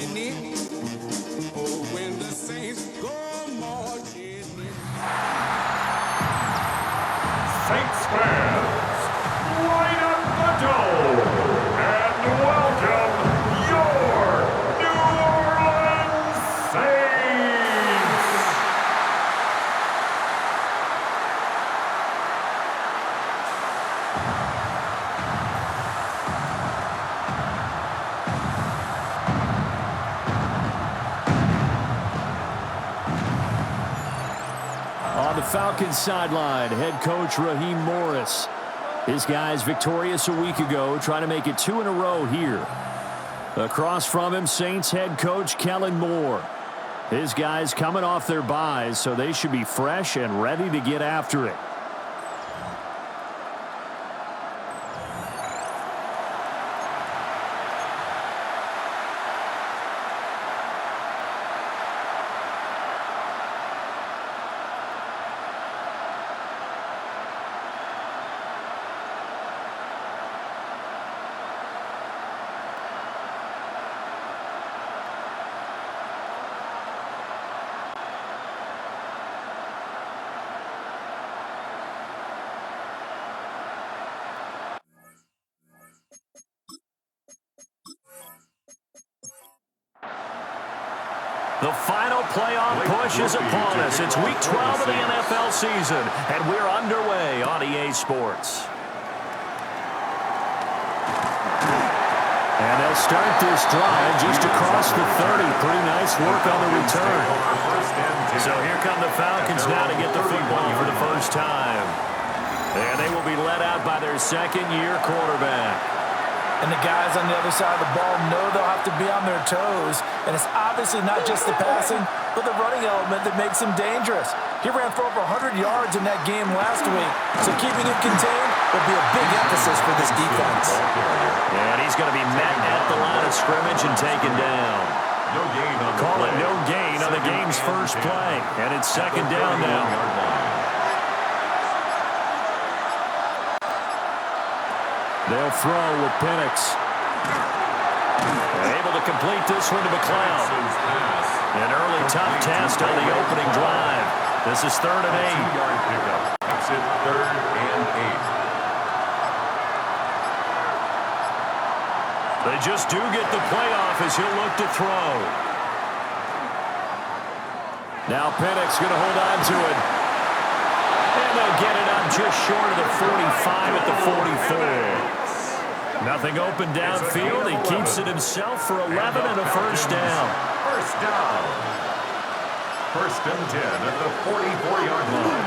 marching in. Oh, when the saints go marching in. Saints fans, light up the dome and welcome your New Orleans Saints! On the Falcons sideline, head coach Raheem Morris. His guys victorious a week ago, trying to make it 2 in a row here. Across from him, Saints head coach Kellen Moore. His guys coming off their byes, so they should be fresh and ready to get after it. The final playoff push is upon us. It's Week 12 of the NFL season, and we're underway on EA Sports. And they'll start this drive just across the 30. Pretty nice work on the return. So here come the Falcons now to get the football for the first time. And they will be led out by their second-year quarterback. And the guys on the other side of the ball know they'll have to be on their toes. And it's obviously not just the passing, but the running element that makes him dangerous. He ran for over 100 yards in that game last week. So keeping him contained will be a big emphasis for this defense. And he's going to be met at the line of scrimmage and taken down. Call it no gain on the game's first play. And it's second down now. They'll throw with Penix. Able to complete this one to McLeod. An early tough test on the opening drive. This is 3rd and 8. 2-yard pickup. Makes it 3rd and 8. They just do get the playoff as he'll look to throw. Now Penix going to hold on to it. And they'll get it up just short of the 45 at the 44. Nothing open downfield. He keeps it himself for 11 and a first down. First down. 1st and 10 at the 44-yard line.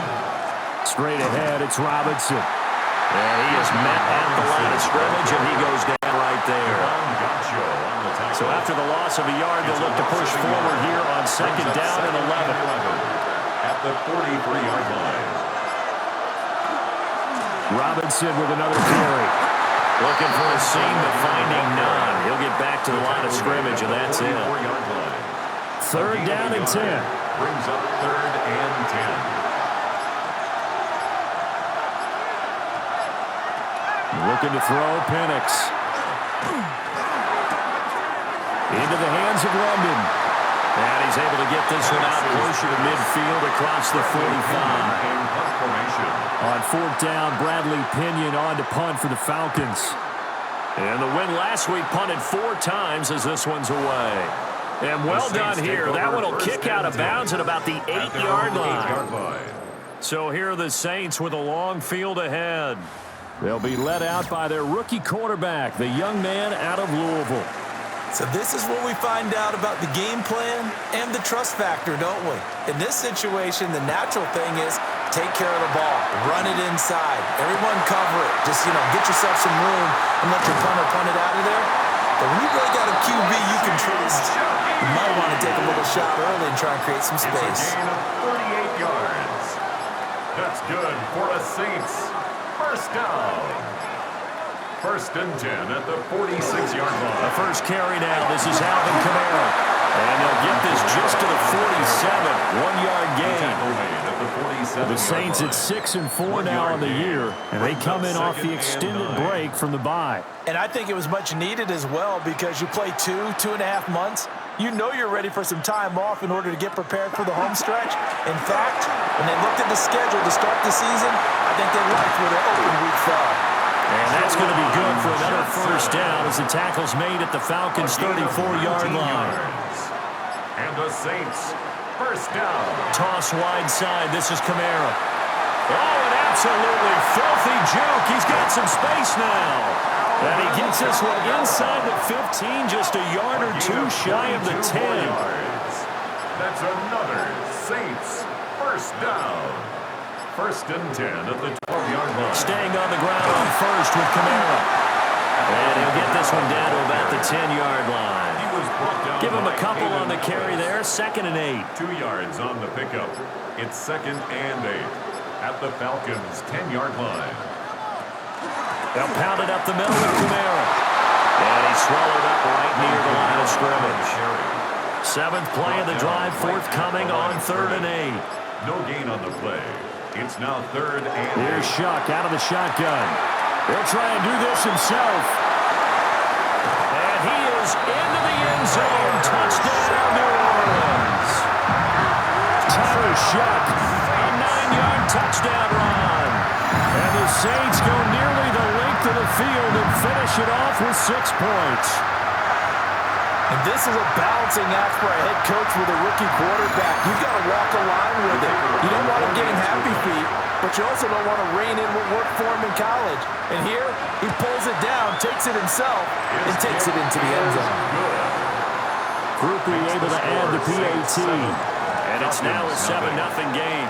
Straight ahead, it's Robinson. And he is met at the line of scrimmage, and he goes down right there. So after the loss of a yard, they'll look to push forward here on 2nd down and 11. At the 43-yard line. Robinson with another carry. Looking for a seam, but finding none. He'll get back to the line of scrimmage, and that's it. 3rd down and 10. Brings up 3rd and 10. Looking to throw, Penix. Into the hands of London. And he's able to get this one out closer to midfield across the 45. On 4th down, Bradley Pinion on to punt for the Falcons. And the win last week punted 4 times as this one's away. And well done here. That one will kick out of bounds at about the 8-yard line. So here are the Saints with a long field ahead. They'll be led out by their rookie quarterback, the young man out of Louisville. So this is what we find out about the game plan and the trust factor, don't we? In this situation, the natural thing is take care of the ball, run it inside, everyone cover it. Just, get yourself some room and let your punter punt it out of there. But when you really got a QB you can trust, you might want to take a little shot early and try and create some space. It's a gain of 38 yards. That's good for the Saints. First down. 1st and 10 at the 46-yard line. The first carry now. This is Alvin Kamara. And they'll get this just to the 47. 1-yard gain. The Saints at 6-4 now on the year, and they come in off the extended break from the bye. And I think it was much needed as well because you play 2.5 months you know you're ready for some time off in order to get prepared for the home stretch. In fact, when they looked at the schedule to start the season, I think they liked where their open week fell. And that's going to be good for another first down as the tackle's made at the Falcons' 34-yard line. And the Saints, first down. Toss wide side. This is Kamara. Oh, an absolutely filthy juke. He's got some space now. And he gets this one inside the 15, just a yard or two shy of the 10. That's another Saints first down. First and 10 at the 12-yard line. Staying on the ground on first with Kamara. And he'll get this one down to about the 10-yard line. Give him a couple on the carry there. 2nd and 8. 2 yards on the pickup. It's 2nd and 8 at the Falcons' 10-yard line. They'll pound it up the middle with Kamara. And he's swallowed up right near the line of scrimmage. 7th play of the drive, forthcoming on 3rd and 8. No gain on the play. It's now 3rd and 8. Here's Shuck out of the shotgun. He'll try and do this himself. And he is into the end zone. Touchdown, New Orleans. Tyler Shuck, a 9-yard touchdown run. And the Saints go nearly the length of the field and finish it off with 6 points. And this is a balancing act for a head coach with a rookie quarterback. You've got to walk a line with it. You don't want him getting happy feet, but you also don't want to rein in what worked for him in college. And here, he pulls it down, takes it himself, and takes it into the end zone. Groupie able to add the PAT. And it's now a 7-0 game.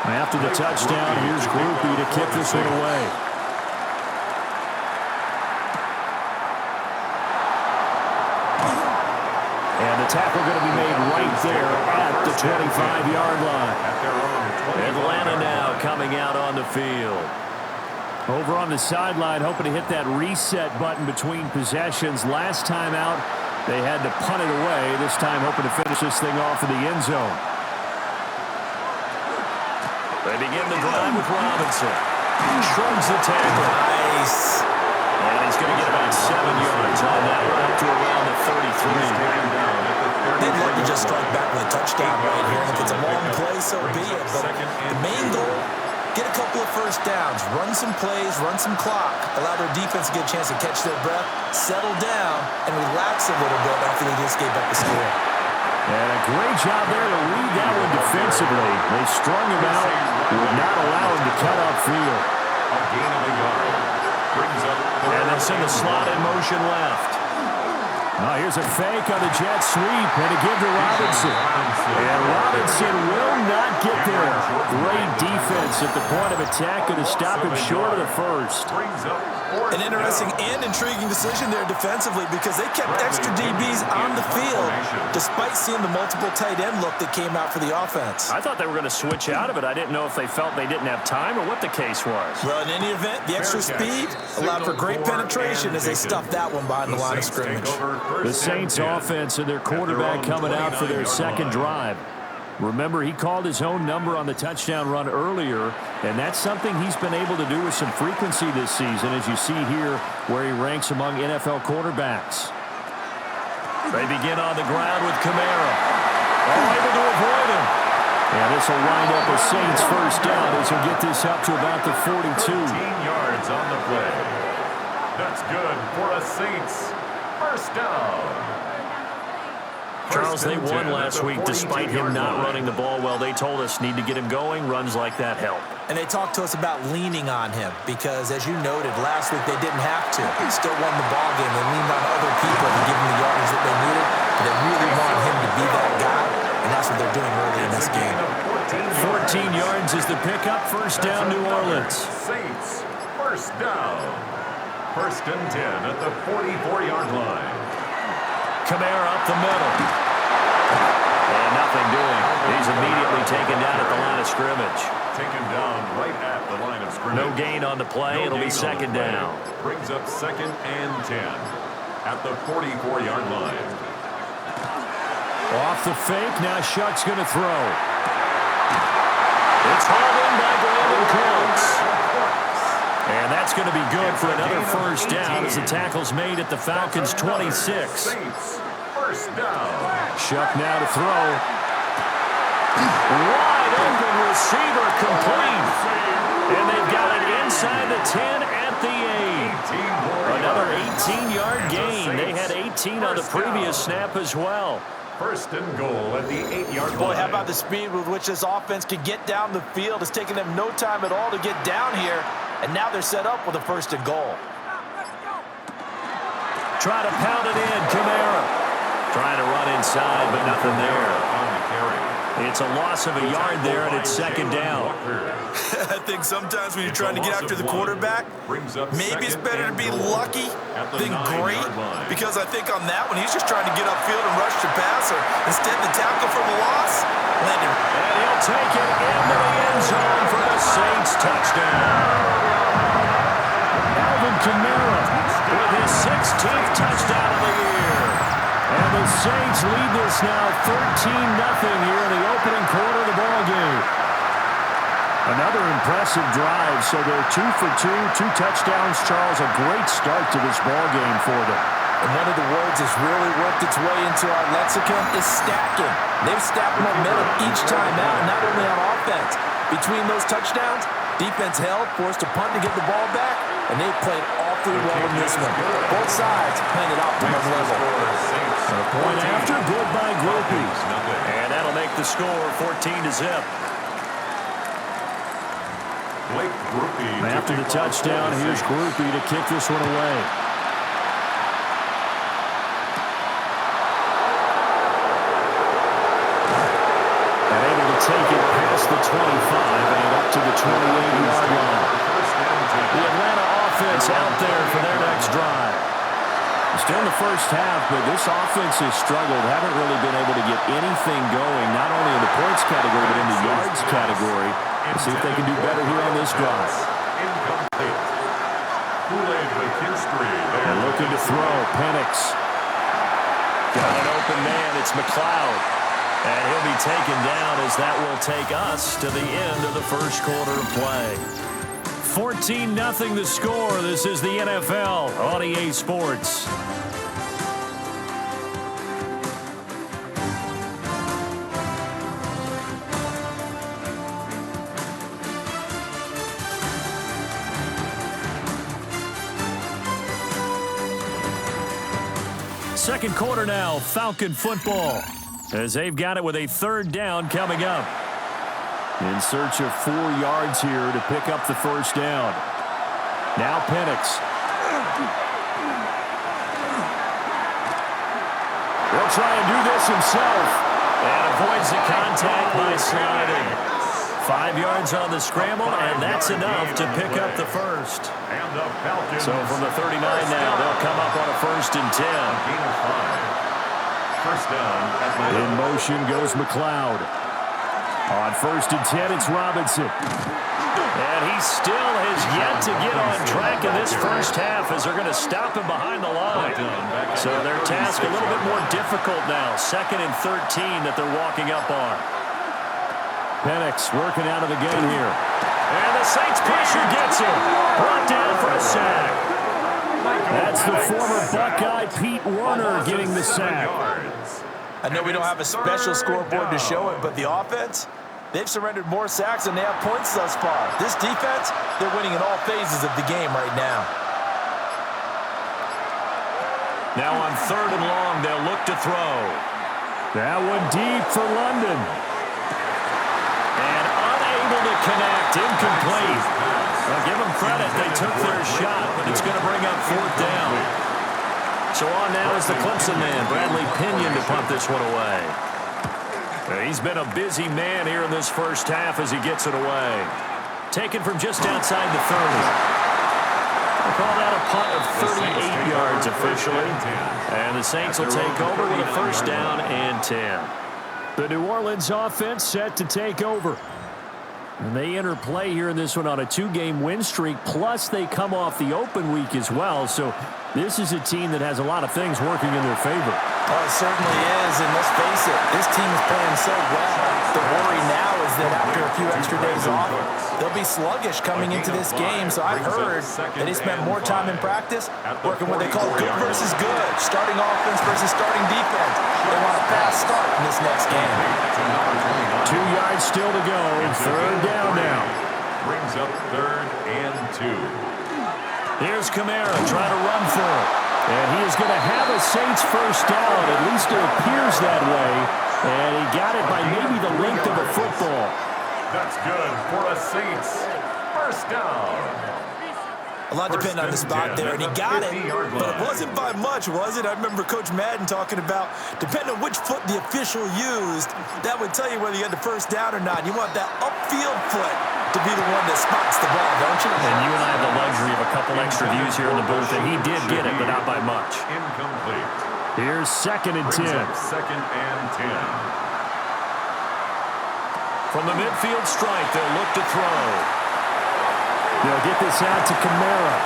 After the touchdown, here's Groupie to kick this one away. And the tackle going to be made right there at the 25-yard line. Atlanta now coming out on the field. Over on the sideline, hoping to hit that reset button between possessions. Last time out, they had to punt it away. This time hoping to finish this thing off in the end zone. They begin the drive with Robinson. Shrugs the tackle. Nice. And he's going to get about 7 yards on that one up to around the 33. They'd love to just strike back with a touchdown right here. And if it's a long play, so be it. But the main goal, get a couple of first downs, run some plays, run some clock, allow their defense to get a chance to catch their breath, settle down, and relax a little bit after they just gave up the score. And a great job there to read that one defensively. They strung him out, would not allow him to cut upfield. A gain of a yard. Brings up and they send the slot in motion left. Here's a fake on the jet sweep, and a give to Robinson. And Robinson will not get there. Great defense at the point of attack, going to stop him short of the first. An interesting and intriguing decision there defensively because they kept extra DBs on the field despite seeing the multiple tight end look that came out for the offense. I thought they were going to switch out of it. I didn't know if they felt they didn't have time or what the case was. Well, in any event, the extra speed allowed for great penetration as they stuffed that one behind the line of scrimmage. The Saints offense and their quarterback coming out for their second drive. Remember, he called his own number on the touchdown run earlier, and that's something he's been able to do with some frequency this season, as you see here where he ranks among NFL quarterbacks. They begin on the ground with Kamara. All able to avoid him. And this will wind up a Saints first down as he'll get this up to about the 42. 13 yards on the play. That's good for a Saints first down. Charles, they won last week despite him not running the ball well. They told us need to get him going. Runs like that help. And they talked to us about leaning on him because, as you noted, last week they didn't have to. They still won the ball game. They leaned on other people to give them the yardage that they needed. But they really wanted him to be that guy, and that's what they're doing early in this game. 14 yards is the pickup. First down, New Orleans. Saints, first down. First and 10 at the 44-yard line. Kamara up the middle. And nothing doing. He's immediately taken down at the line of scrimmage. Taken down right at the line of scrimmage. No gain on the play. It'll be second down. Brings up 2nd and 10 at the 44-yard line. Off the fake. Now Shuck's going to throw. It's hauled in by Brandon Cooks. And that's going to be good for another first down as the tackle's made at the Falcons' 26. First down. Shuck now to throw. Wide open receiver complete. And they've got it inside the 10 at the 8. Another 18-yard gain. They had 18 on the previous snap as well. First and goal at the 8-yard line. Boy, how about the speed with which this offense can get down the field? It's taken them no time at all to get down here. And now they're set up with a first and goal. Try to pound it in, Kamara. Trying to run inside, but nothing there. It's a loss of a yard there, and it's second down. I think sometimes when you're trying to get after the quarterback, maybe it's better to be lucky than great, because I think on that one, he's just trying to get upfield and rush the passer. Instead, the tackle for the loss, landed. And he'll take it into the end zone for the Saints touchdown. Alvin Kamara with his 16th touchdown of the year. And the Saints lead this now 13-0 here in the opening quarter of the ballgame. Another impressive drive, so they're 2 for 2, 2 touchdowns. Charles, a great start to this ballgame for them. And one of the words that's really worked its way into our lexicon is stacking. They've stacked momentum each time out, not only on offense. Between those touchdowns, defense held, forced a punt to get the ball back, and they played awfully well in this one. Both sides playing at optimum level. A point after, good by Groupie. And that'll make the score 14-0. After the touchdown, here's Groupie to kick this one away. And able to take it past the 25 and up to the 28-yard line. The Atlanta offense out there for their next drive. Still in the first half, but this offense has struggled. Haven't really been able to get anything going, not only in the points category, but in the yards category. Let's see if they can do better here on this drive. And looking to throw, Penix. Got an open man, it's McLeod. And he'll be taken down as that will take us to the end of the first quarter of play. 14-0 the score. This is the NFL on EA Sports. Second quarter now, Falcon football, as they've got it with a third down coming up. In search of 4 yards here to pick up the first down. Now Penix. He'll try and do this himself. And avoids the contact by sliding. 5 yards on the scramble, and that's enough to pick up the first. So from the 39 now, they'll come up on a 1st and 10. First down. In motion goes McLeod. On 1st and 10, it's Robinson. And he still has yet to get on track in this first half as they're going to stop him behind the line. So their task a little bit more difficult now. 2nd and 13 that they're walking up on. Penix working out of the gun here. And the Saints pressure gets him. Brought down for a sack. That's the former Buckeye Pete Werner getting the sack. I know we don't have a special scoreboard to show it, but the offense, they've surrendered more sacks than they have points thus far. This defense, they're winning in all phases of the game right now. Now on 3rd and long, they'll look to throw. That one deep for London. And unable to connect, incomplete. Well, give them credit, they took their shot, but it's going to bring up 4th down. So on now is the Clemson man, Bradley Pinion, to punt this one away. He's been a busy man here in this first half as he gets it away. Taken from just outside the 30. We'll call that a punt of 38 yards officially. And the Saints will take over with a 1st down and 10. The New Orleans offense set to take over. And they enter play here in this one on a 2-game win streak, plus they come off the open week as well. So this is a team that has a lot of things working in their favor. Oh, it certainly is, and let's face it, this team is playing so well. The worry now is that after a few extra days off, they'll be sluggish coming into this game. So I've heard that he spent more time in practice working what they call good versus good, starting offense versus starting defense. They want a fast start in this next game. 2 yards still to go. Third down now. Brings up 3rd and 2. Here's Kamara trying to run for it. And he is going to have a Saints first down. At least it appears that way. And he got it by maybe the length of a football. That's good for a Saints first down. A lot depended on the spot there, and he got it, but it wasn't by much, was it? I remember Coach Madden talking about, depending on which foot the official used, that would tell you whether you had the first down or not. You want that upfield foot to be the one that spots the ball, don't you? And you and I have the luxury of a couple extra views here in the booth, and he did get it, but not by much. Incomplete. Here's 2nd and 10. 2nd and 10. From the midfield strike, they'll look to throw. They'll get this out to Kamara.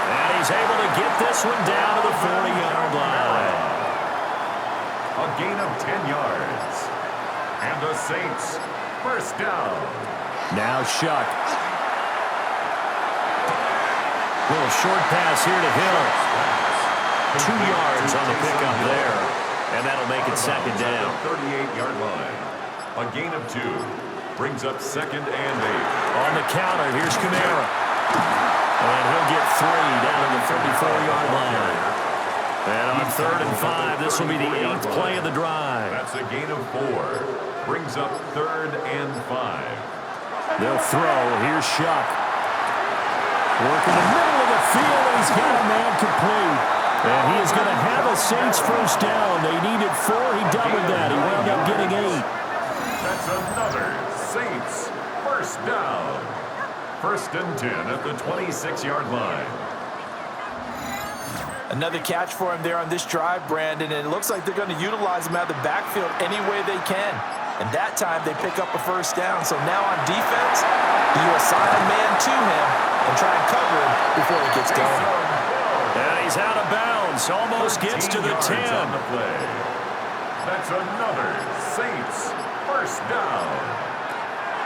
And he's able to get this one down to the 40-yard line. A gain of 10 yards. And the Saints first down. Now Shuck. Little short pass here to Hill. 2 yards on the pickup there. And that'll make it 2nd down. 38-yard line. A gain of 2. Brings up 2nd and 8. On the counter, here's Kamara. And he'll get 3 down to the 34-yard line. And on 3rd and 5, this will be the 8th play of the drive. That's a gain of 4. Brings up 3rd and 5. They'll throw. Here's Shuck. Working the middle of the field, and he's got a man complete. And he is going to have a Saints first down. They needed 4. He doubled that. He wound up getting 8. That's another Saints first down. 1st and 10 at the 26-yard line. Another catch for him there on this drive, Brandon, and it looks like they're going to utilize him out of the backfield any way they can. And that time they pick up a first down. So now on defense, you assign a man to him and try and cover him before he gets going. And he's out of bounds. Almost gets to the 10. On the play. That's another Saints first down.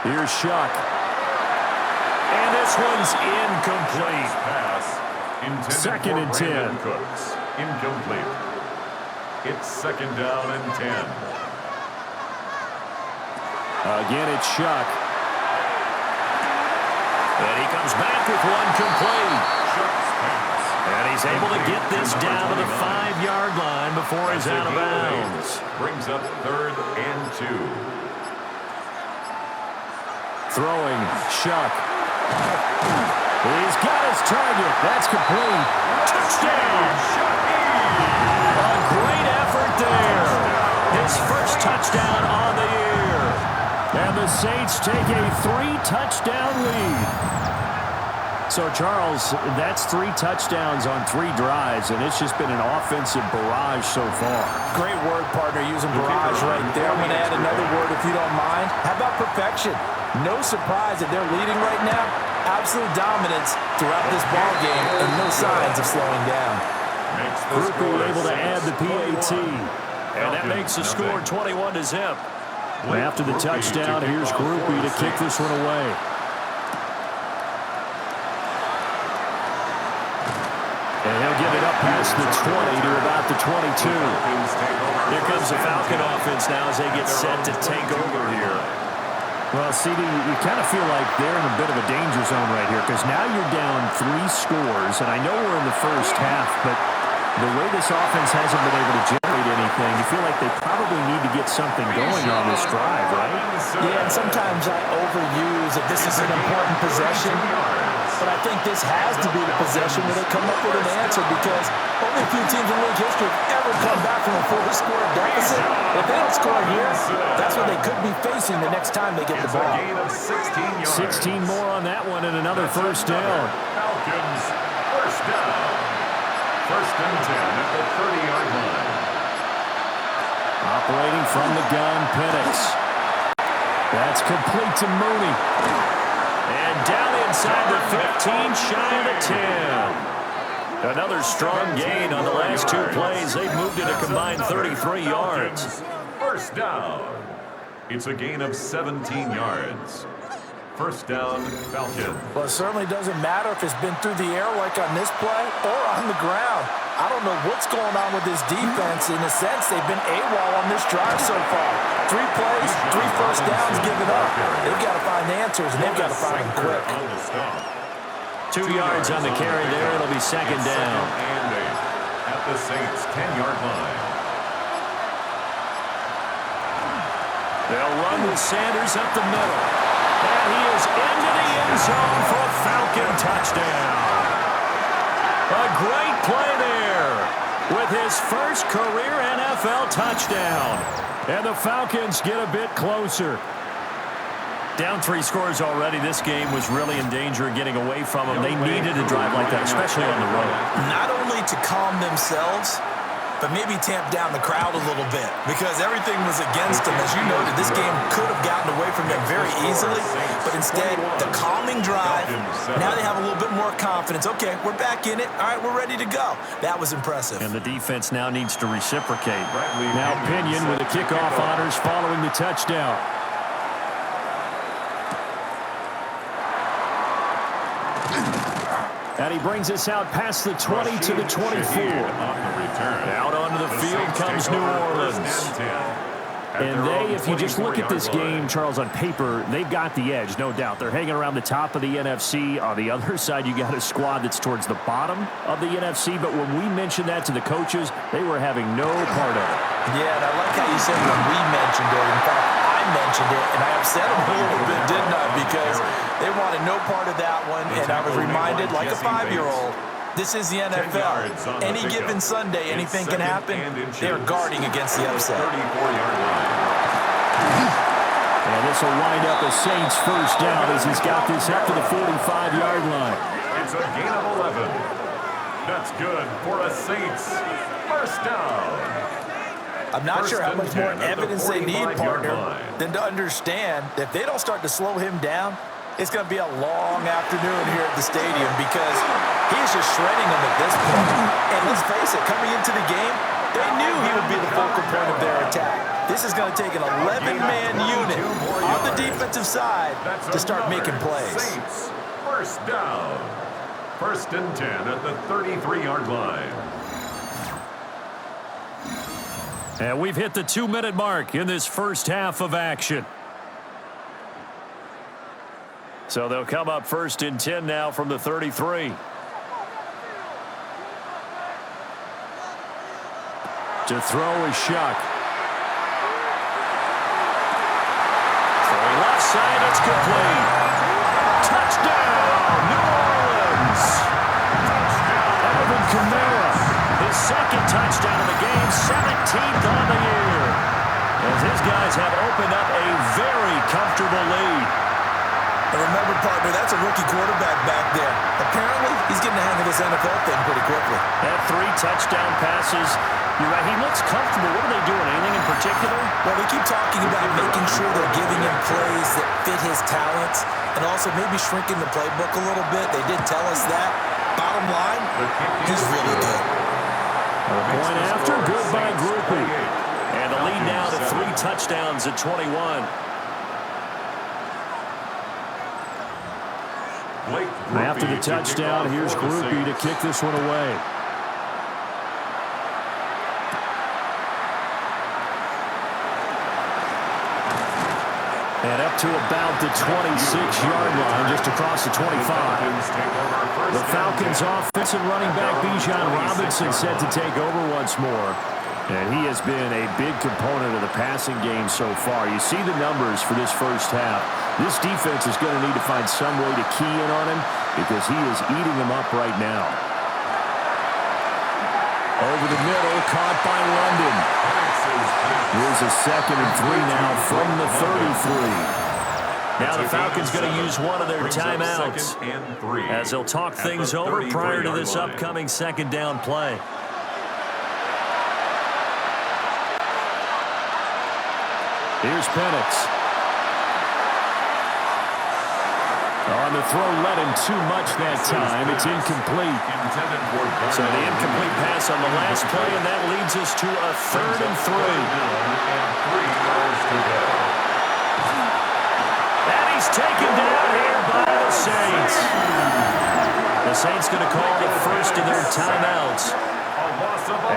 Here's Shuck. And this one's incomplete. Pass intended 2nd and 10. Brandon Cooks. Incomplete. It's 2nd down and 10. Again, it's Shuck. And he comes back with one complete. Shuck's pass. And he's able to get this down to the 5-yard line before he's out of bounds. Brings up 3rd and 2. Throwing, Shuck. He's got his target. That's complete. Touchdown! A great effort there. His first touchdown on the year. And the Saints take a 3-touchdown lead. So, Charles, that's 3 touchdowns on 3 drives, and it's just been an offensive barrage so far. Great word, partner, using barrage right there. I'm going to add another word if you don't mind. How about perfection? No surprise that they're leading right now. Absolute dominance throughout this ball game and no signs of slowing down. Grupe able to add the PAT. And that makes the score 21-0. After the touchdown, here's Grupe to kick this one away. And he'll get it up past the 20 to about the 22. Here comes the Falcon offense now as they get set to take over here. Well, CD, you kind of feel like they're in a bit of a danger zone right here because now you're down 3 scores, and I know we're in the first half, but the way this offense hasn't been able to generate anything, you feel like they probably need to get something going on this drive, right? Yeah, and sometimes I overuse that this is an important possession, but I think this has to be the possession where they come up with an answer because only a few teams in league history have ever come back from a 4-score deficit. If they don't score here, that's what they could be facing the next time they get the ball. 16 more on that one and another first down. Falcons first down. 1st and 10 at the 30-yard line. Operating from the gun, Penix. That's complete to Mooney. And down inside the 15, shy of the 10. Another strong gain on the last 2 plays. They've moved it a combined 33 yards. First down. It's a gain of 17 yards. First down, Falcons. Well, it certainly doesn't matter if it's been through the air like on this play or on the ground. I don't know what's going on with this defense. In a sense, they've been AWOL on this drive so far. 3 plays, 3 first downs given up. They've got to find answers, and they've got to find them quick. 2 yards on the carry there. It'll be second down. And 8 at the Saints' 10-yard line. They'll run with Sanders up the middle. And he is into the end zone for a Falcon touchdown. A great play there with his first career NFL touchdown. And the Falcons get a bit closer. Down 3 scores already. This game was really in danger of getting away from them. They needed a drive like that, especially on the road. Not only to calm themselves, but maybe tamp down the crowd a little bit because everything was against them. As you noted, this game could have gotten away from them very easily, but instead, the calming drive, now they have a little bit more confidence. Okay, we're back in it. All right, we're ready to go. That was impressive. And the defense now needs to reciprocate. Now Pinion with the kickoff honors following the touchdown. And he brings us out past the 20 to the 24. Out onto the field comes New Orleans. And they, if you just look at this game, Charles, on paper, they've got the edge, no doubt. They're hanging around the top of the NFC. On the other side, you got a squad that's towards the bottom of the NFC. But when we mentioned that to the coaches, they were having no part of it. Yeah, and I like how you said when we mentioned it. In fact, I mentioned it, and I upset them a little bit, didn't I? Because they wanted no part of that one, and I was reminded, like a 5-year-old, this is the NFL. Any given Sunday, anything can happen. They're guarding against the upset. And this will wind up a Saints first down as he's got this up to the 45-yard line. It's a gain of 11. That's good for a Saints first down. I'm not sure how much more evidence they need, partner, than to understand that if they don't start to slow him down, it's going to be a long afternoon here at the stadium because he's just shredding them at this point. And let's face it, coming into the game, they knew he would be the focal point of their attack. This is going to take an 11-man unit on the defensive side to start making plays. Saints first down. First and 10 at the 33-yard line. And we've hit the 2-minute mark in this first half of action. So they'll come up first and 10 now from the 33. To throw is Shuck. Throwing left side, it's complete. Touchdown, New Orleans. Alvin Kamara, his second touchdown of the game, 17th on the year. As his guys have opened up a very comfortable lead. And remember, partner, that's a rookie quarterback back there. Apparently, he's getting the hang of this NFL thing pretty quickly. That 3 touchdown passes. You're right, he looks comfortable. What are they doing? Anything in particular? Well, we keep talking about making sure they're giving him plays that fit his talents and also maybe shrinking the playbook a little bit. They did tell us that. Bottom line, he's really good. Point after, good by Groupie. And the lead now to 3 touchdowns at 21. After the touchdown, here's Groupie to kick this one away. And up to about the 26-yard line, just across the 25. The Falcons' offensive running back Bijan Robinson set to take over once more. And he has been a big component of the passing game so far. You see the numbers for this first half. This defense is going to need to find some way to key in on him because he is eating them up right now. Over the middle, caught by London. Here's a 2nd and 3 now from the 33. Now the Falcons going to use one of their timeouts as they'll talk things over prior to this upcoming second down play. Here's Penix. On the throw, led him too much that time. It's incomplete. So the incomplete pass on the last play, and that leads us to a 3rd and 3. And he's taken down here by the Saints. The Saints going to call the first of their timeouts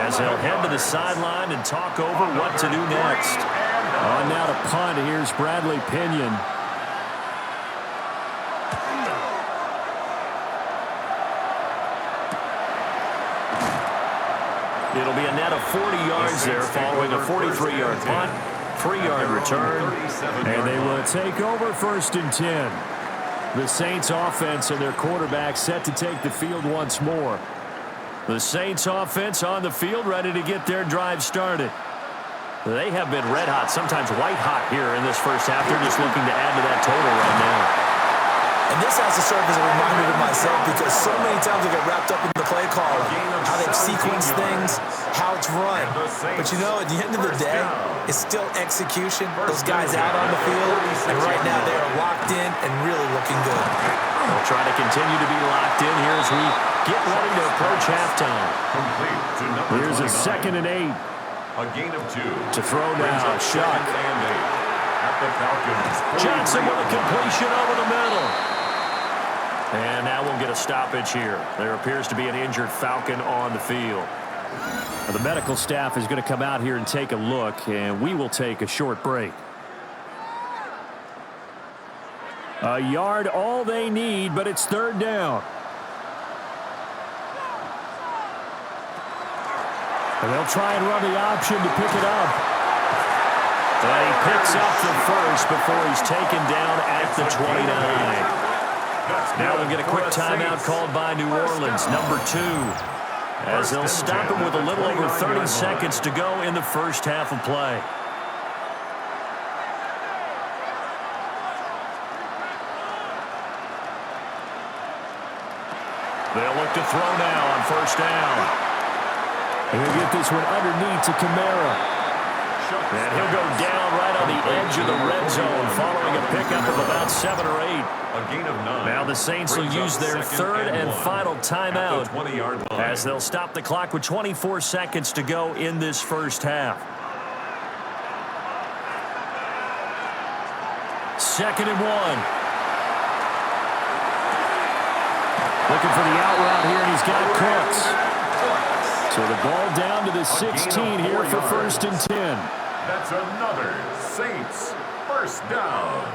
as they'll head to the sideline and talk over what to do next. On now to punt, here's Bradley Pinion. It'll be a net of 40 yards there following a 43-yard punt, 3-yard return, and they will take over 1st and 10. The Saints offense and their quarterback set to take the field once more. The Saints offense on the field ready to get their drive started. They have been red hot, sometimes white hot here in this first half. They're just looking to add to that total right now. And this has to serve as a reminder to myself because so many times I get wrapped up in the play call, how they've sequenced things, how it's run. But you know, at the end of the day, it's still execution. Those guys out on the field, and right now they are locked in and really looking good. They'll try to continue to be locked in here as we get ready to approach halftime. Here's a 2nd and 8. A gain of 2. To throw now, Shuck. Johnson with a completion over the middle. And now we'll get a stoppage here. There appears to be an injured Falcon on the field. The medical staff is going to come out here and take a look, and we will take a short break. A yard all they need, but it's 3rd down. And they'll try and run the option to pick it up. And he picks up the first before he's taken down at the 29. Now we'll get a quick timeout called by New Orleans, number 2, as they'll stop him with a little over 30 seconds to go in the first half of play. They'll look to throw now on 1st down. And he'll get this one underneath to Kamara. And he'll go down right on the edge of the red zone following a pickup of about 7 or 8. A gain of 9. Now the Saints will use their 3rd and final timeout as they'll stop the clock with 24 seconds to go in this first half. 2nd and 1. Looking for the out route here, and he's got Cooks. So the ball down to the 16 here for 1st and 10. That's another Saints 1st down.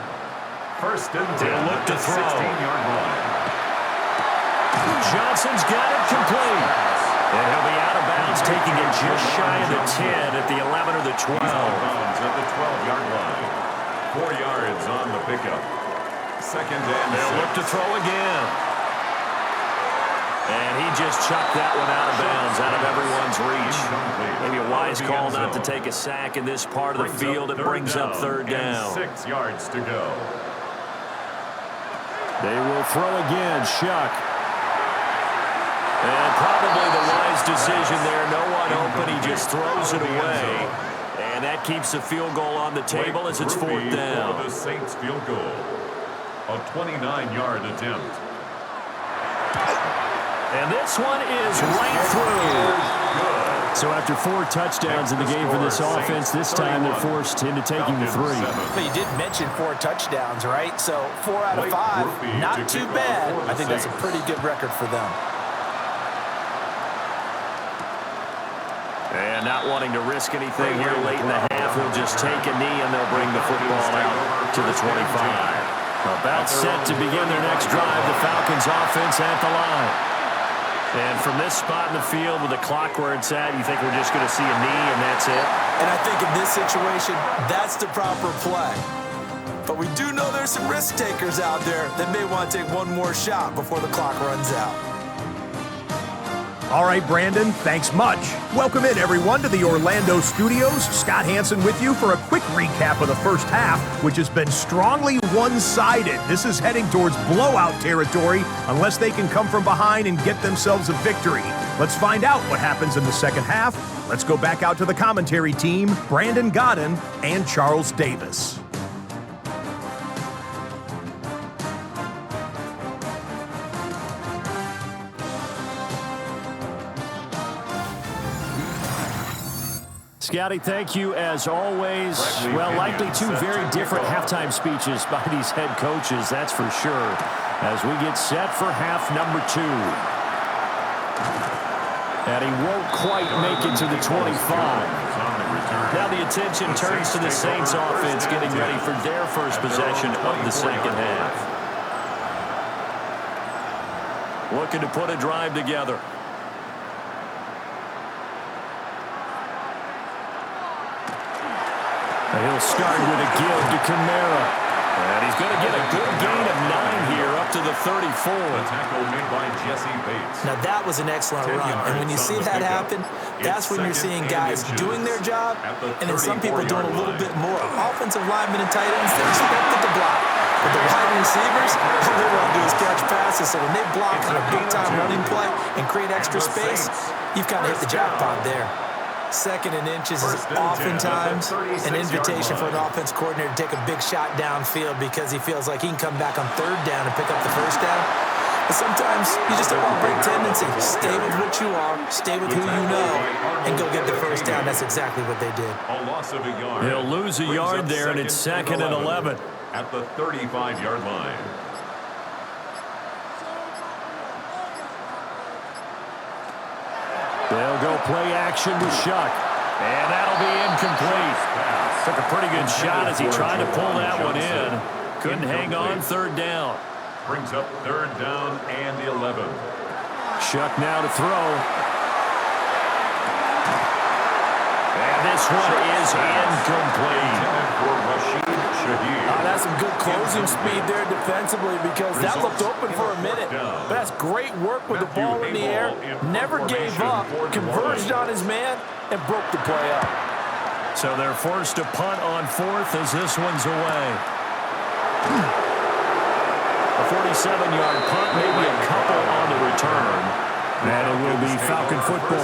1st and 10. They'll look to throw. 16-yard line. Johnson's got it complete. And he'll be out of bounds, taking it just shy of the 10 at the 11 or the 12. He's out of bounds at the 12-yard line. 4 yards on the pickup. 2nd and 6. They'll look to throw again. And he just chucked that one out of bounds, out of everyone's reach. Maybe a wise call not to take a sack in this part of the field. It brings up 3rd down. 6 yards to go. They will throw again, Shuck. And probably the wise decision there. No one open. He just throws it away. And that keeps the field goal on the table as it's 4th down. For the Saints field goal. A 29-yard attempt. And this one is right through. So after 4 touchdowns in the game for this offense, this time they're forced into taking the 3. But you did mention 4 touchdowns, right? So 4 out of 5, not too bad. I think that's a pretty good record for them. And not wanting to risk anything here late in the half, they'll just take a knee and they'll bring the football out to the 25. About set to begin their next drive, the Falcons offense at the line. And from this spot in the field with the clock where it's at, you think we're just going to see a knee and that's it? And I think in this situation, that's the proper play. But we do know there's some risk takers out there that may want to take one more shot before the clock runs out. All right, Brandon, thanks much. Welcome in, everyone, to the Orlando studios. Scott Hansen with you for a quick recap of the first half, which has been strongly one-sided. This is heading towards blowout territory unless they can come from behind and get themselves a victory. Let's find out what happens in the second half. Let's go back out to the commentary team, Brandon Godden and Charles Davis. Scotty, thank you as always. Well, likely two very different halftime speeches by these head coaches, that's for sure, as we get set for half number 2. And he won't quite make it to the 25. Now the attention turns to the Saints offense getting ready for their first possession of the second half. Looking to put a drive together. He'll start with a give to Kamara. And he's going to get a good gain of 9 here up to the 34. The tackle made by Jesse Bates. Now that was an excellent run. And when you see that happen, that's when you're seeing guys doing their job and then some people doing a little bit more. Offensive linemen and tight ends, they're expected to block. But the wide receivers, all they want to do is catch passes. So when they block on a big-time running play and create extra space, you've kind of hit the jackpot there. Second and inches is oftentimes an invitation for an offense coordinator to take a big shot downfield because he feels like he can come back on third down and pick up the first down. But sometimes you just don't want to break tendency. Stay with what you are, stay with who you know, and go get the first down. That's exactly what they did. A loss of a yard. He'll lose a yard there, and it's 2nd and 11. At the 35-yard line. They'll go play action with Shuck. And that'll be incomplete. Took a pretty good shot as he tried to pull that one in. Couldn't hang on third down. Brings up third down and 11. Shuck now to throw. And this one is incomplete. That's some good closing speed there defensively because that looked open for a minute. But that's great work with the ball in the air. Never gave up, converged on his man, and broke the play up. So they're forced to punt on 4th as this one's away. A 47-yard punt, maybe a couple on the return. And it will be Falcon football.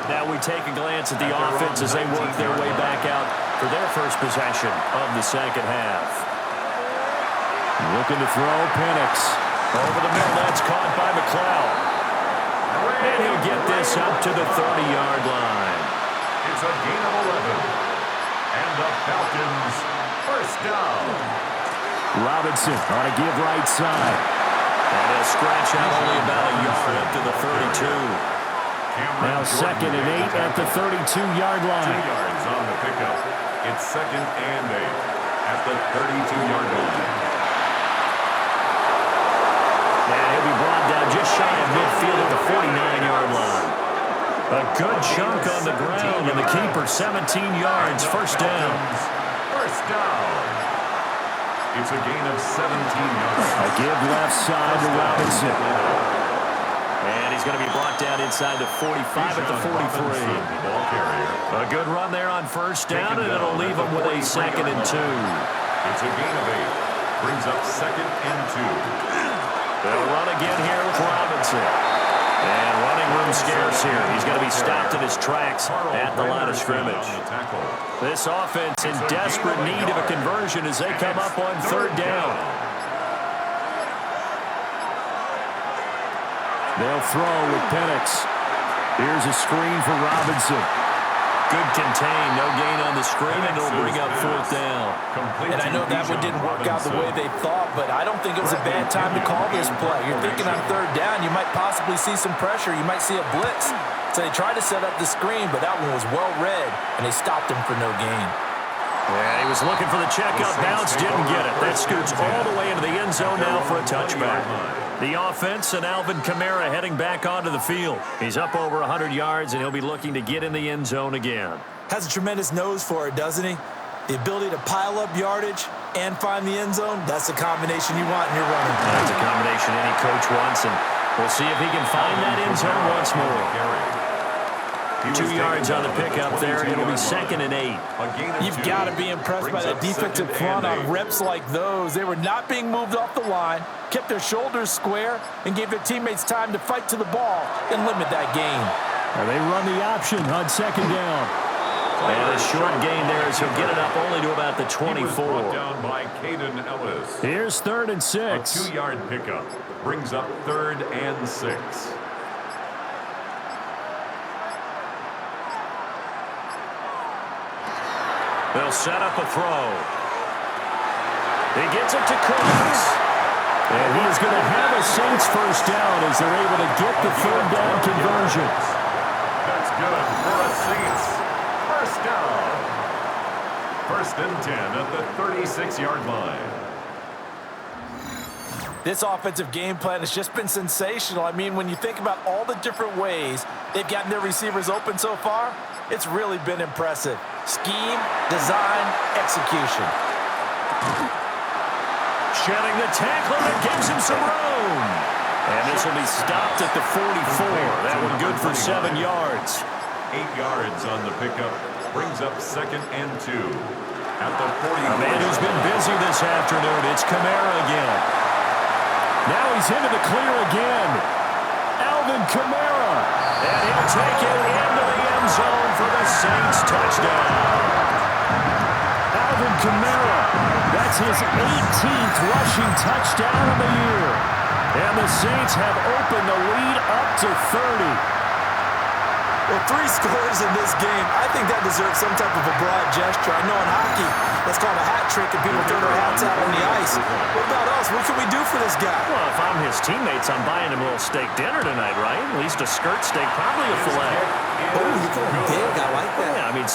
Now we take a glance at the offense as they work their way back out for their first possession of the second half. Looking to throw, Penix. Over the middle, that's caught by McLeod. And he'll get this up to the 30-yard line. It's a gain of 11. And the Falcons first down. Robinson on a give right side. And he'll scratch out only about a yard up to the 32. Now 2nd and 8 at the 32-yard line. 2 yards on the pickup. It's 2nd and 8 at the 32-yard line. And he'll be brought down just shy of midfield at the 49-yard line. A good chunk on the ground, and the keeper 17 yards, first down. First down. It's a gain of 17 yards. A give left side to Robinson. And he's going to be brought down inside the 45 at the 43. Ball carrier. A good run there on first down, and it'll leave him with a 2nd and 2. It's a gain of 8. Brings up 2nd and 2. They'll run again here with Robinson. And running room scarce here. He's going to be stopped in his tracks at the line of scrimmage. This offense in desperate need of a conversion as they come up on third down. They'll throw with Penix. Here's a screen for Robinson. Good contain, no gain on the screen, and it'll bring up 4th down. And I know that one didn't work out the way they thought, but I don't think it was a bad time to call this play. You're thinking on third down, you might possibly see some pressure. You might see a blitz. So they tried to set up the screen, but that one was well read, and they stopped him for no gain. Yeah, he was looking for the checkup bounce, didn't get it. That scoots all the way into the end zone now for a touchback. The offense and Alvin Kamara heading back onto the field. He's up over 100 yards, and he'll be looking to get in the end zone again. Has a tremendous nose for it, doesn't he? The ability to pile up yardage and find the end zone, that's the combination you want in your running. That's a combination any coach wants, and we'll see if he can find that end zone once more. 2 yards on the pickup there. It'll be 2nd and 8. You've got to be impressed by the defensive front on reps like those. They were not being moved off the line, kept their shoulders square, and gave their teammates time to fight to the ball and limit that gain. They run the option on 2nd down. And a short gain there as he'll get it up only to about the 24. Down by Caden Ellis. Here's 3rd and 6. A 2-yard pickup brings up 3rd and 6. They'll set up a throw. He gets it to Cooks. And he is going to have a Saints first down as they're able to get the third down conversion. That's good for a Saints first down. 1st and 10 at the 36-yard line. This offensive game plan has just been sensational. I mean, when you think about all the different ways they've gotten their receivers open so far, it's really been impressive. Scheme, design, execution. Shedding the tackle that gives him some room. And this will be stopped at the 44. That one good for 7 yards. 8 yards on the pickup. Brings up 2nd and 2. At the 40. A man who's been busy this afternoon. It's Kamara again. Now he's into the clear again. Alvin Kamara. And he'll take it into the end zone for the Saints touchdown. Alvin Kamara. That's his 18th rushing touchdown of the year. And the Saints have opened the lead up to 30. Well, 3 scores in this game. I think that deserves some type of a broad gesture. I know in hockey, that's called a hat trick, and people throw their hats out on the ice. What about us? What can we do for this guy? Well, if I'm his teammates, I'm buying him a little steak dinner tonight, right? At least a skirt steak, probably a filet. Oh, you're going big. I like that. Yeah, I mean,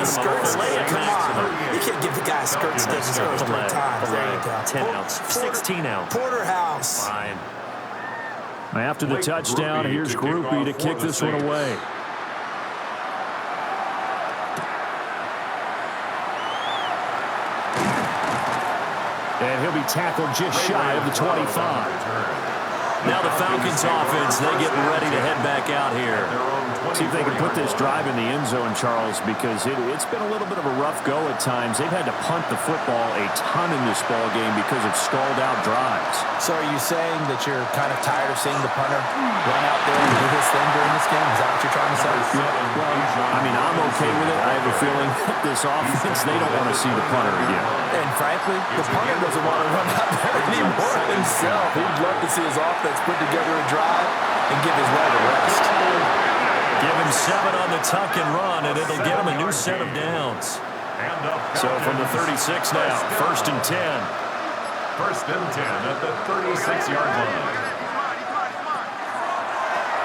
skirt steak. Come on. You can't give the guy a skirt steak. He's going 3 times. There you go. 10 ounce, 16 ounce. Porterhouse. Fine. After the touchdown, here's Groupie to kick this one away. And he'll be tackled just shy of the 25. Now the Falcons offense, they getting ready to head back out here. See if they can put this drive in the end zone, Charles, because it's been a little bit of a rough go at times. They've had to punt the football a ton in this ball game because of stalled-out drives. So are you saying that you're kind of tired of seeing the punter run out there and do his thing during this game? Is that what you're trying to say? Well, I mean, I'm okay with it. I have a feeling that this offense, they don't want to see the punter again. And frankly, the punter doesn't want to run out there anymore himself. He'd love to see his offense put together a drive and give his leg a rest. Give him 7 on the tuck and run, and it'll get him a new set of downs. So from the 36 now, 1st and 10. 1st and 10 at the 36-yard line.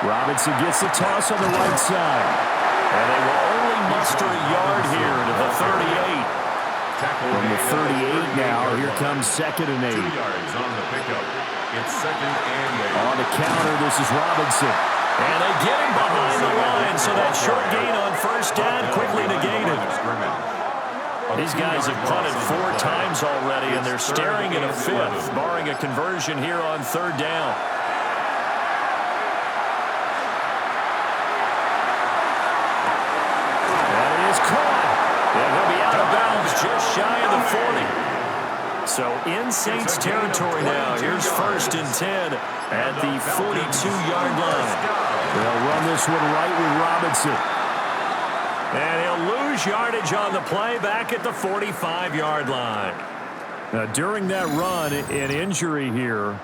Robinson gets the toss on the right side. And they will only muster a yard here to the 38. From the 38 now, here comes 2nd and 8. 2 yards on the pickup. It's 2nd and 8. On the counter, this is Robinson. And they get him behind the line, so that short gain on 1st down quickly negated. These guys have punted 4 times already, and they're staring at a 5th, barring a conversion here on 3rd down. And it is caught. And he'll be out of bounds just shy of the 40. So in Saints territory now, here's 1st and 10 at the 42-yard line. They'll run this one right with Robinson. And he'll lose yardage on the play back at the 45-yard line. Now, during that run, an injury here.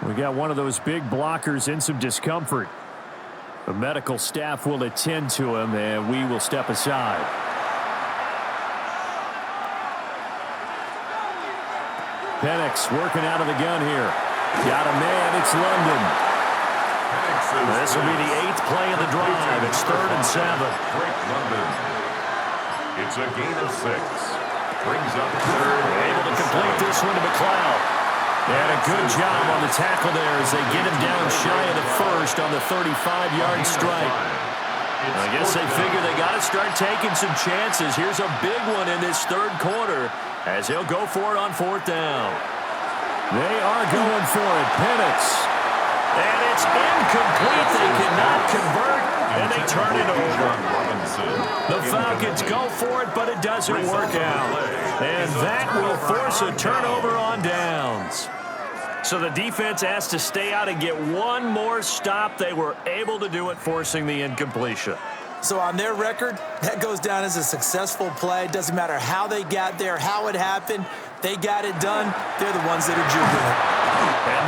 We got one of those big blockers in some discomfort. The medical staff will attend to him, and we will step aside. Penix working out of the gun here. Got a man, it's London. This will be the 8th play of the drive. It's 3rd and 7. Break London. It's a gain of 6. Brings up 3rd. Able to complete this one to McLeod. And a good job on the tackle there as they get him down shy of the 1st on the 35-yard strike. I guess they figure they got to start taking some chances. Here's a big one in this 3rd quarter as he'll go for it on 4th down. They are going for it. Penix. And it's incomplete. They cannot convert, and they turn it over. The Falcons go for it, but it doesn't work out. And that will force a turnover on downs. So the defense has to stay out and get one more stop. They were able to do it, forcing the incompletion. So on their record, that goes down as a successful play. It doesn't matter how they got there, how it happened. They got it done. They're the ones that are jubilant. And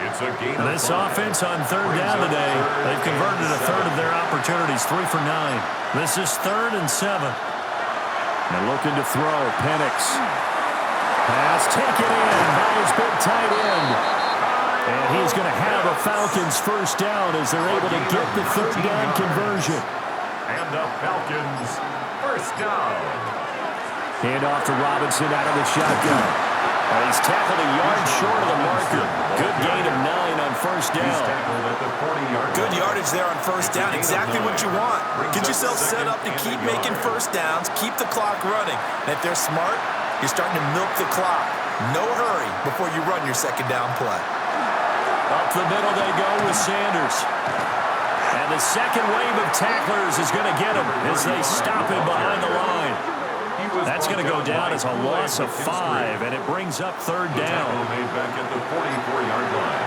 It's a gain of This 5. offense on third down today, they've converted a third of their opportunities, 3 for 9. This is 3rd and 7. And looking to throw, Penix. Pass taken in by his big tight end. And he's going to have a Falcons first down as they're able to get the third down conversion. And the Falcons first down. Hand off to Robinson out of the shotgun. And he's tackled a yard short of the marker. Good gain of 9 on first down. He's tackled at the 40-yard line. Good yardage there on first down. Exactly what you want. Get yourself set up to keep making first downs, keep the clock running. And if they're smart, you're starting to milk the clock. No hurry before you run your second down play. Up the middle they go with Sanders. And the second wave of tacklers is going to get him as they stop him behind the line. That's going to go down as a loss of 5, and it brings up third down. Made back at the 44-yard line.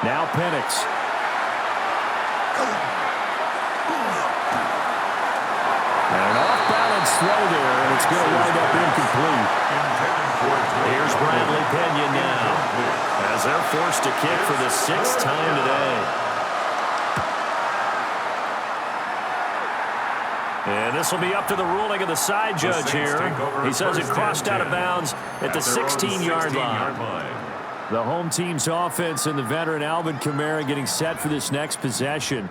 Now Penix. And an off-balance throw there, and it's going to wind up incomplete. Here's Bradley Pinion now, as they're forced to kick for the 6th time today. And this will be up to the ruling of the side judge here. He says it crossed out of bounds at the 16-yard line. The home team's offense and the veteran Alvin Kamara getting set for this next possession.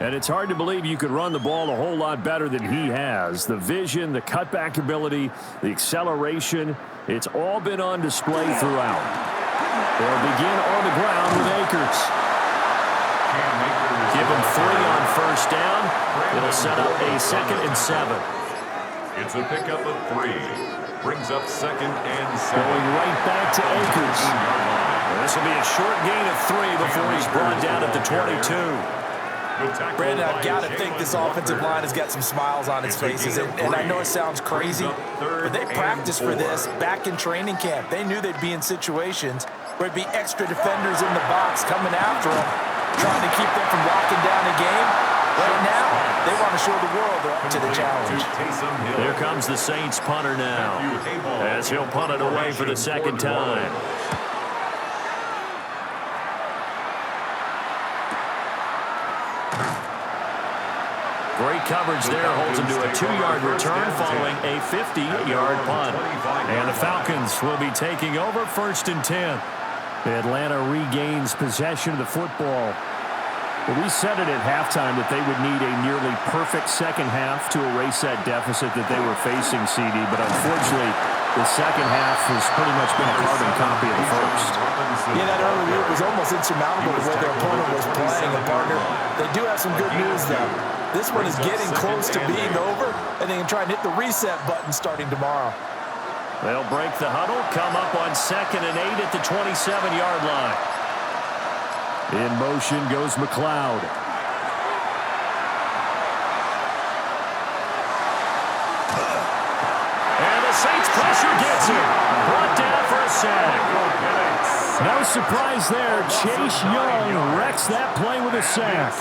And it's hard to believe you could run the ball a whole lot better than he has. The vision, the cutback ability, the acceleration, it's all been on display throughout. They'll begin on the ground with Akers. Give him 3 on first down. It'll set up a 2nd and 7. It's a pickup of 3. Brings up 2nd and 7. Going right back to Akers. This will be a short gain of 3 before he's brought down at the 22. Brandon, I've got to think this offensive line has got some smiles on its faces. And I know it sounds crazy, but they practiced for this back in training camp. They knew they'd be in situations where it'd be extra defenders in the box coming after them, trying to keep them from locking down the game. Right now, they want to show the world they're up to the challenge. Here comes the Saints punter now, as he'll punt it away for the 2nd time. Great coverage there, holds him to a 2-yard return following a 50-yard punt. And the Falcons will be taking over 1st and 10. Atlanta regains possession of the football. Well, we said it at halftime that they would need a nearly perfect second half to erase that deficit that they were facing, CD. But unfortunately, the second half has pretty much been a carbon copy of the first. Yeah, that early lead was almost insurmountable the way their opponent was playing. And, partner, they do have some good news, though. This one is getting close to being over, and they can try and hit the reset button starting tomorrow. They'll break the huddle, come up on 2nd and 8 at the 27-yard line. In motion goes McLeod. And the Saints pressure gets him. Brought down for a sack. No surprise there. Chase Young wrecks that play with a sack.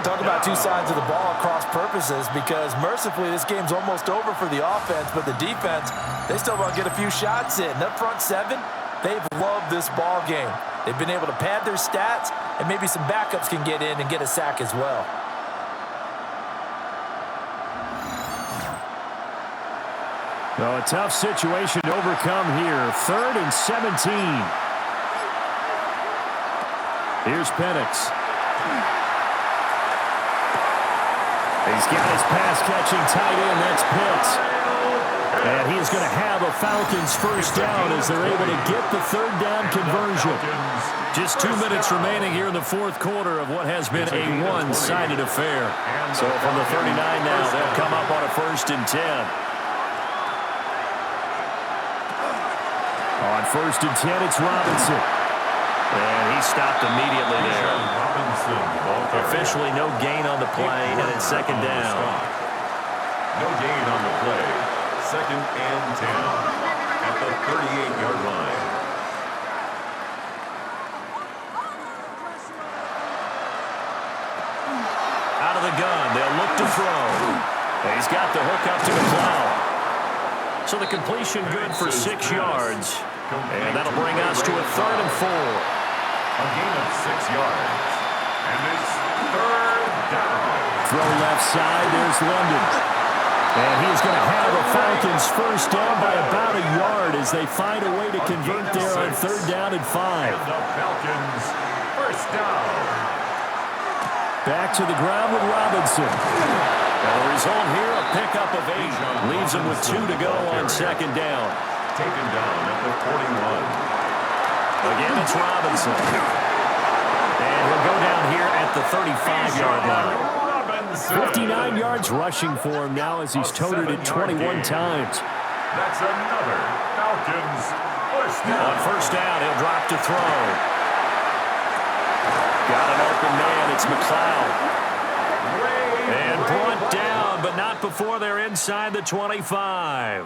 Talk about two sides of the ball at cross purposes, because mercifully this game's almost over for the offense, but the defense, they still want to get a few shots in. Up front 7, they've loved this ball game. They've been able to pad their stats, and maybe some backups can get in and get a sack as well. Well, a tough situation to overcome here. 3rd and 17. Here's Penix. He's got his pass-catching tight end. That's Pitts. And he's going to have a Falcons first down as they're able to get the third down conversion. Just 2 minutes remaining here in the 4th quarter of what has been a one-sided affair. So from the 39 now, they'll come up on a 1st and 10. On 1st and 10, it's Robinson. And he stopped immediately there. Officially no gain on the play, and it's 2nd down. No gain on the play. 2nd and 10 at the 38-yard line. Out of the gun, they'll look to throw. He's got the hook up to McLeod. So the completion good for 6 yards. And that'll bring us to a 3rd and 4. A gain of 6 yards. And it's 3rd down. Throw left side. There's London. And he's going to have a Falcons first down by about a yard as they find a way to convert there on 3rd down and 5. And the Falcons first down. Back to the ground with Robinson. And the result here, a pickup of 8. Leaves him with 2 to go on 2nd down. Taken down at the 41. Again, it's Robinson. And he'll go down here at the 35-yard line. 59 yards rushing for him now as he's toted it 21 times. That's another Falcons first down. On 1st down, he'll drop to throw. Got an open man. It's McLeod. And brought down, but not before they're inside the 25.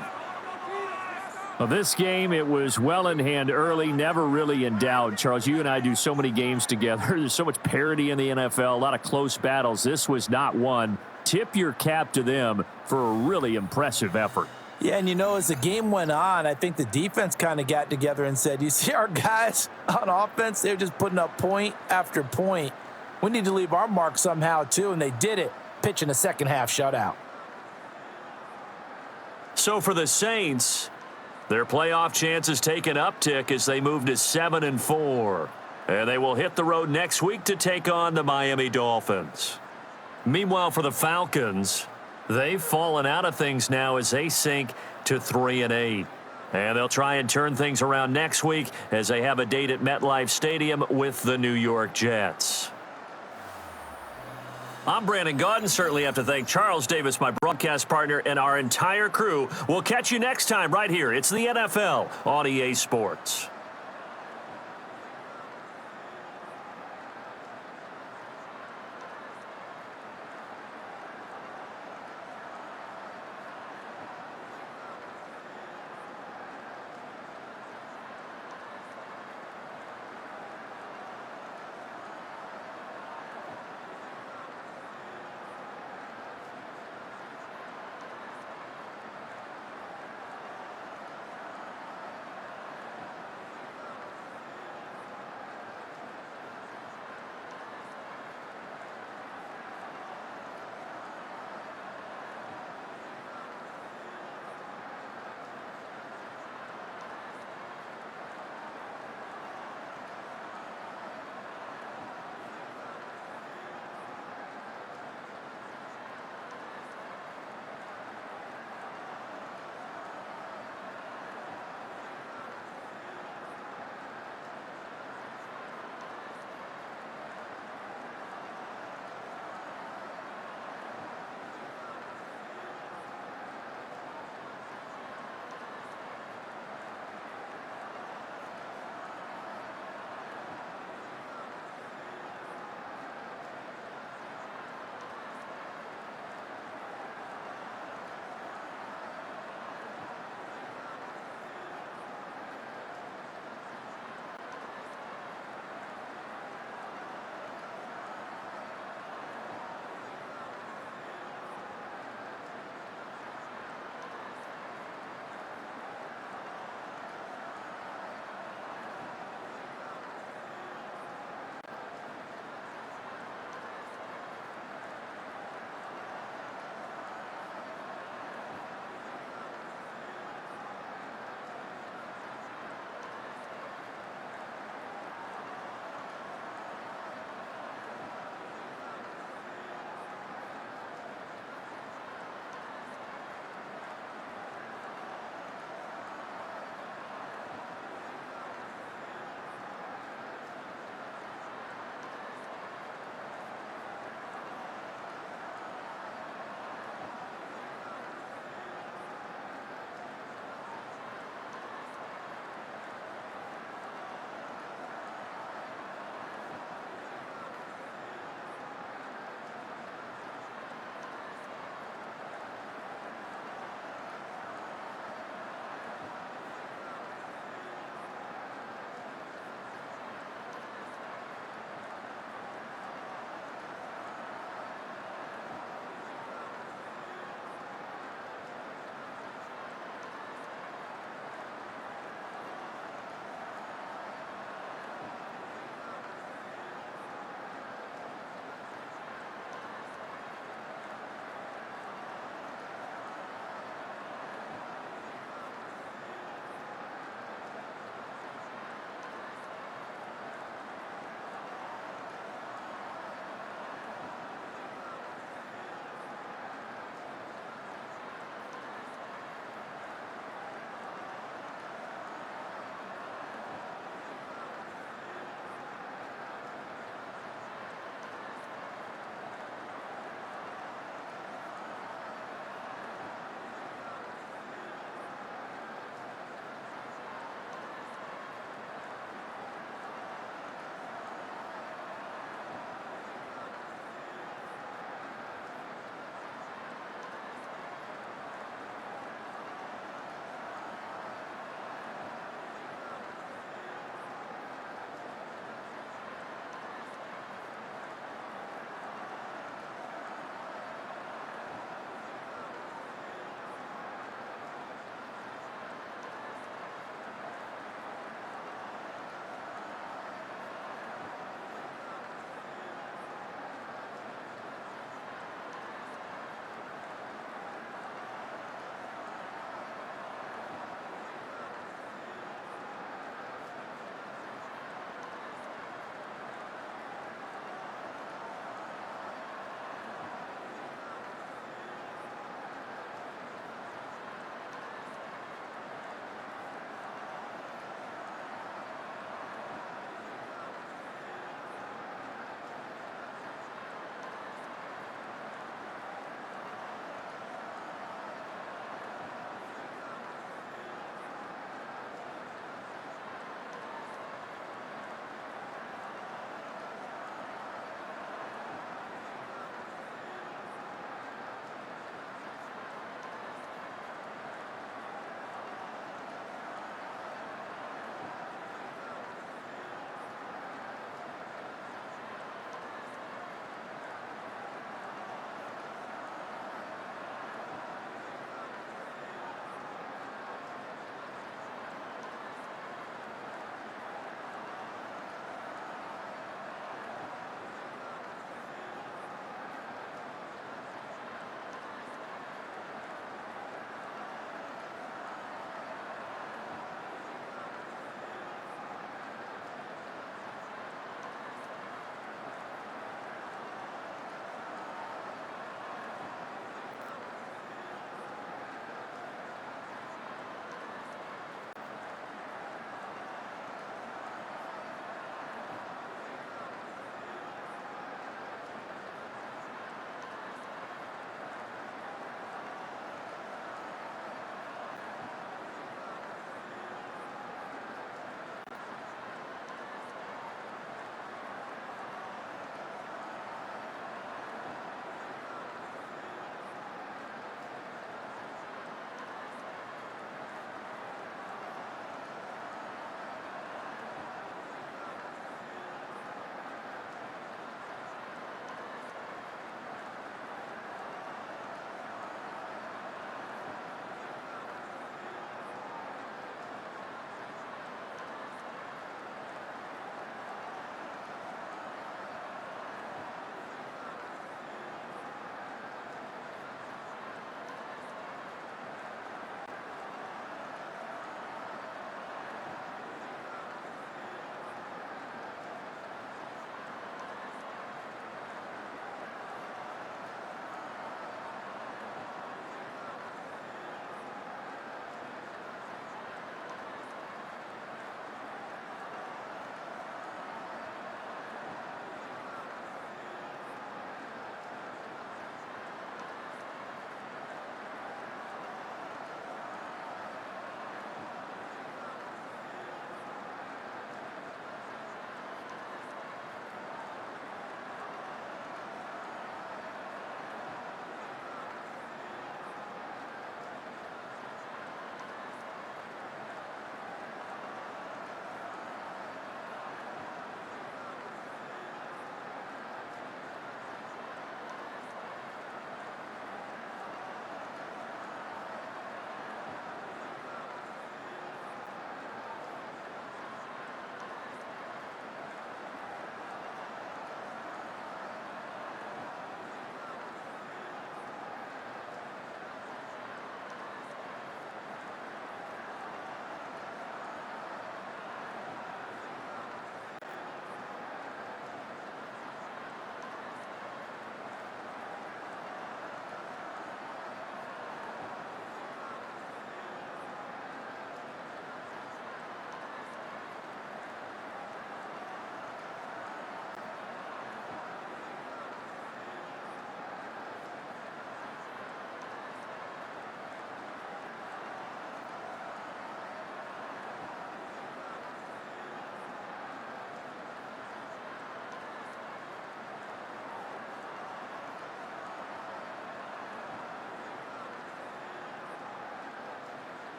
Well, this game, it was well in hand early, never really in doubt. Charles, you and I do so many games together. There's so much parity in the NFL, a lot of close battles. This was not one. Tip your cap to them for a really impressive effort. Yeah, and as the game went on, I think the defense kind of got together and said, you see our guys on offense, they're just putting up point after point. We need to leave our mark somehow, too, and they did it, pitching a second-half shutout. So for the Saints, their playoff chances take an uptick as they move to 7 and 4. And they will hit the road next week to take on the Miami Dolphins. Meanwhile, for the Falcons, they've fallen out of things now as they sink to 3 and 8. And they'll try and turn things around next week as they have a date at MetLife Stadium with the New York Jets. I'm Brandon Gaudin. Certainly have to thank Charles Davis, my broadcast partner, and our entire crew. We'll catch you next time right here. It's the NFL on EA Sports.